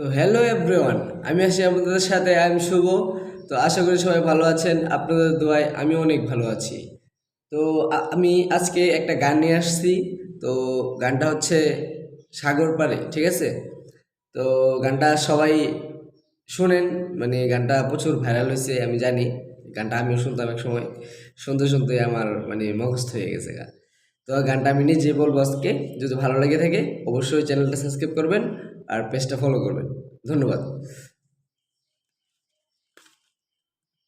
তো hello everyone, আমি আছি আপনাদের সাথে। আমি শুভ। তো আশা করি সবাই ভালো আছেন, আপনাদের দোয়ায় আমি অনেক ভালো আছি। তো আমি আজকে একটা গান নিয়ে আসছি। তো গানটা হচ্ছে সাগর পাড়ে, ঠিক আছে? তো গানটা সবাই শোনেন, মানে গানটা প্রচুর ভাইরাল হয়েছে, আমি জানি। গানটা আমিও শুনতাম এক সময়, শুনতে শুনতে আমার মানে মুখস্থ হয়ে গেছে গা। তো গানটা আমি নিজে বলবো আজকে। যদি ভালো লেগে থাকে অবশ্যই চ্যানেলটা সাবস্ক্রাইব করবেন আর পেজটা ফলো করবেন। ধন্যবাদ।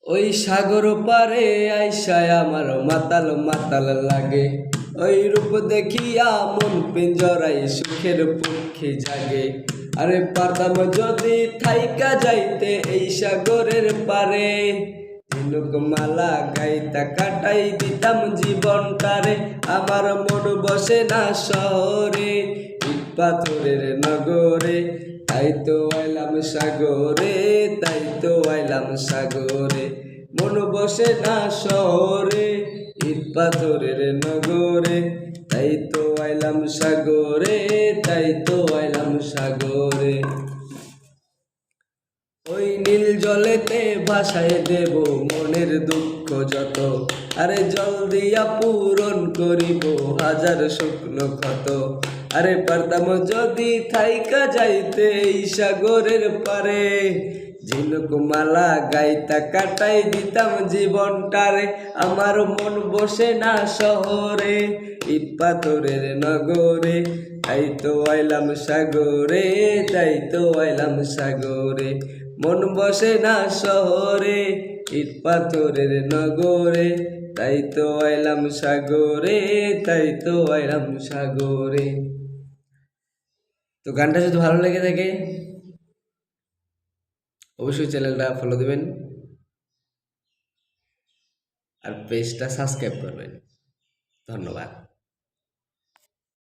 ওই সাগর পারে আইসায় আমার মাতাল মাতাল লাগে, ওই রূপ দেখিয়া মন পিঞ্জরাই সুখের পক্ষে জাগে। আরে পারতাম যদি থাইকা যাইতে এই সাগরের পারে, ঝিনুক মালা গাইতা কাটাই দিতাম জীবনটারে। আমার মন বসে না শহরে, ইট পাথরের নগরে, তাই তো আইলাম সাগরে, তাই তো আইলাম সাগরে। মন বসে না শহরে, ইট পাথরের নগরে, তাই তো আইলাম সাগরে, তাই তো আইলাম সাগরে। ওই নীল জলেতে ভাসায় দেব মনের দুঃখ যত, আরে জল দিয়া পূরণ করিব হাজার শুকনো ক্ষত। আরে পারতাম যদি থাইকা যাইতে এই সাগরের পারে, ঝিনুক মালা গাইতা কাটাই দিতাম জীবনটারে। আমার মন বসে না শহরে, ইট পাথরের নগরে, তাই তো আইলাম সাগরে, তাই তো আইলাম সাগরে। মন বসে না শহরে, ইট পাথরের নগরে, তাই তো আইলাম সাগরে, তাই তো আইলাম সাগরে। তো গানটা যদি ভালো লেগে থাকে অবশ্যই চ্যানেলটা ফলো দেবেন আর পেজটা সাবস্ক্রাইব করবেন। ধন্যবাদ।